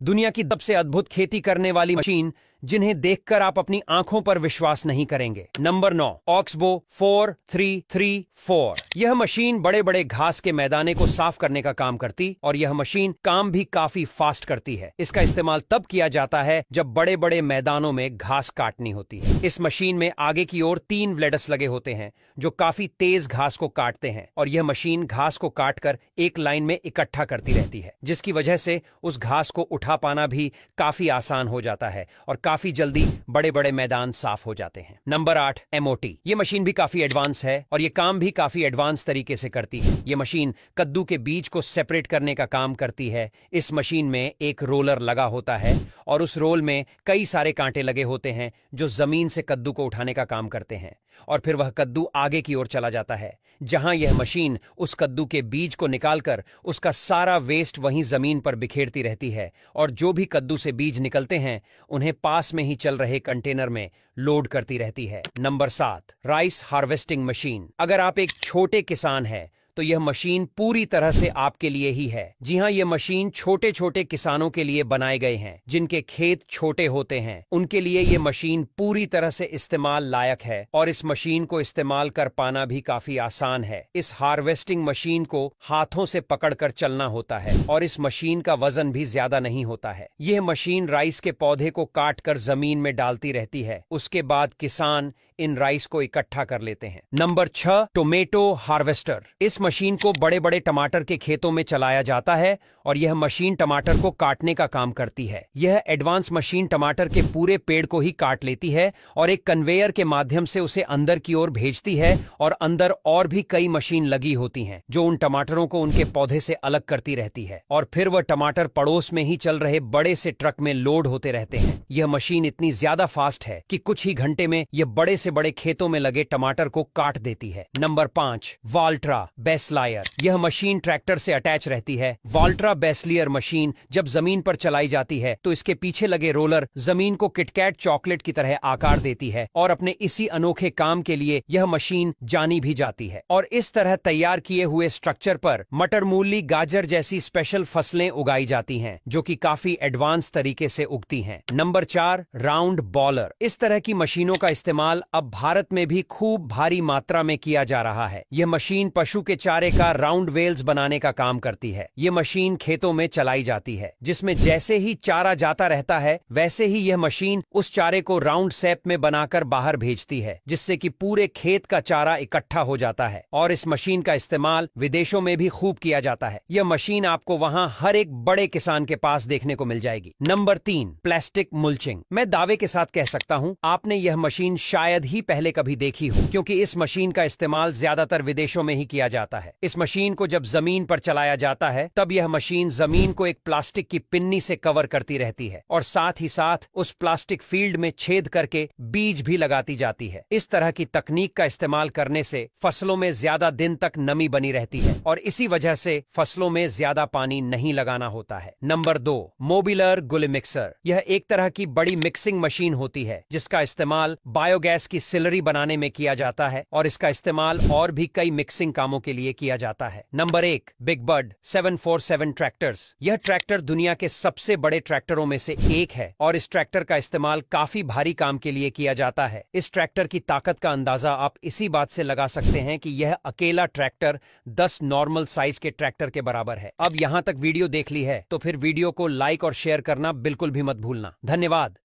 दुनिया की सबसे अद्भुत खेती करने वाली मशीन जिन्हें देखकर आप अपनी आंखों पर विश्वास नहीं करेंगे। Number 9, oxbow 4334। यह मशीन बड़े बड़े घास के मैदाने को साफ करने का काम करती और यह मशीन काम भी काफी फास्ट करती है। इसका इस्तेमाल तब किया जाता है जब बड़े बड़े मैदानों में घास काटनी होती है। इस मशीन में आगे की ओर 3 ब्लेड्स लगे होते हैं जो काफी तेज घास को काटते हैं और यह मशीन घास को काटकर एक लाइन में इकट्ठा करती रहती है, जिसकी वजह से उस घास को उठा पाना भी काफी आसान हो जाता है और काफी जल्दी बड़े बड़े मैदान साफ हो जाते हैं। Number 8, MOT. ये मशीन भी काफी एडवांस है और ये काम भी काफी एडवांस तरीके से करती है। ये मशीन कद्दू के बीज को सेपरेट करने का काम करती है। इस मशीन में एक रोलर लगा होता है और उस रोल में कई सारे कांटे लगे होते हैं जो जमीन से कद्दू को उठाने का काम करते हैं और फिर वह कद्दू आगे की ओर चला जाता है, जहां यह मशीन उस कद्दू के बीज को निकालकर उसका सारा वेस्ट वहीं जमीन पर बिखेरती रहती है और जो भी कद्दू से बीज निकलते हैं उन्हें पास में ही चल रहे कंटेनर में लोड करती रहती है। Number 7, rice harvesting machine. अगर आप एक छोटे किसान हैं तो यह मशीन पूरी तरह से आपके लिए ही है। जी हां, यह मशीन छोटे छोटे किसानों के लिए बनाए गए हैं जिनके खेत छोटे होते हैं। उनके लिए यह मशीन पूरी तरह से इस्तेमाल लायक है और इस मशीन को इस्तेमाल कर पाना भी काफी आसान है। इस हार्वेस्टिंग मशीन को हाथों से पकड़कर चलना होता है और इस मशीन का वजन भी ज्यादा नहीं होता है। यह मशीन राइस के पौधे को काट कर जमीन में डालती रहती है। उसके बाद किसान इन राइस को इकट्ठा कर लेते हैं। Number 6, tomato harvester. इस मशीन को बड़े बड़े टमाटर के खेतों में चलाया जाता है और यह मशीन टमाटर को काटने का काम करती है। यह एडवांस मशीन टमाटर के पूरे पेड़ को ही काट लेती है और एक कन्वेयर के माध्यम से उसे अंदर की ओर भेजती है और अंदर और भी कई मशीन लगी होती हैं जो उन टमाटरों को उनके पौधे से अलग करती रहती है और फिर वह टमाटर पड़ोस में ही चल रहे बड़े से ट्रक में लोड होते रहते हैं। यह मशीन इतनी ज्यादा फास्ट है कि कुछ ही घंटे में यह बड़े से बड़े खेतों में लगे टमाटर को काट देती है। नंबर 5, वाल्ट्रा बेसलायर। यह मशीन ट्रैक्टर से अटैच रहती है। वाल्ट्रा बेसलियर मशीन जब जमीन पर चलाई जाती है तो इसके पीछे लगे रोलर जमीन को किटकैट चॉकलेट की तरह आकार देती है और अपने इसी अनोखे काम के लिए यह मशीन जानी भी जाती है और इस तरह तैयार किए हुए स्ट्रक्चर पर मटर, मूली, गाजर जैसी स्पेशल फसलें उगाई जाती हैं जो कि काफी एडवांस तरीके से उगती हैं। Number 4, round bowler. इस तरह की मशीनों का इस्तेमाल अब भारत में भी खूब भारी मात्रा में किया जा रहा है। यह मशीन पशु के चारे का राउंड वेल्स बनाने का काम करती है। यह मशीन खेतों में चलाई जाती है जिसमें जैसे ही चारा जाता रहता है वैसे ही यह मशीन उस चारे को राउंड शेप में बनाकर बाहर भेजती है, जिससे कि पूरे खेत का चारा इकट्ठा हो जाता है और इस मशीन का इस्तेमाल विदेशों में भी खूब किया जाता है। यह मशीन आपको वहां हर एक बड़े किसान के पास देखने को मिल जाएगी। Number 3, plastic mulching. मैं दावे के साथ कह सकता हूं आपने यह मशीन शायद ही पहले कभी देखी हो, क्योंकि इस मशीन का इस्तेमाल ज्यादातर विदेशों में ही किया जाता है। इस मशीन को जब जमीन पर चलाया जाता है तब यह मशीन जमीन को एक प्लास्टिक की पिन्नी से कवर करती रहती है और साथ ही साथ उस प्लास्टिक फील्ड में छेद करके बीज भी लगाती जाती है। इस तरह की तकनीक का इस्तेमाल करने से फसलों में ज्यादा दिन तक नमी बनी रहती है और इसी वजह से फसलों में ज्यादा पानी नहीं लगाना होता है। नंबर 2, मोबिलर गुले मिक्सर। यह एक तरह की बड़ी मिक्सिंग मशीन होती है जिसका इस्तेमाल बायोगैस की सिलरी बनाने में किया जाता है और इसका इस्तेमाल और भी कई मिक्सिंग कामों के लिए किया जाता है। Number 1, big bird 747 tractors. यह ट्रैक्टर दुनिया के सबसे बड़े ट्रैक्टरों में से एक है और इस ट्रैक्टर का इस्तेमाल काफी भारी काम के लिए किया जाता है। इस ट्रैक्टर की ताकत का अंदाजा आप इसी बात से लगा सकते हैं कि यह अकेला ट्रैक्टर 10 नॉर्मल साइज के ट्रैक्टर के बराबर है। अब यहां तक वीडियो देख ली है तो फिर वीडियो को लाइक और शेयर करना बिल्कुल भी मत भूलना। धन्यवाद।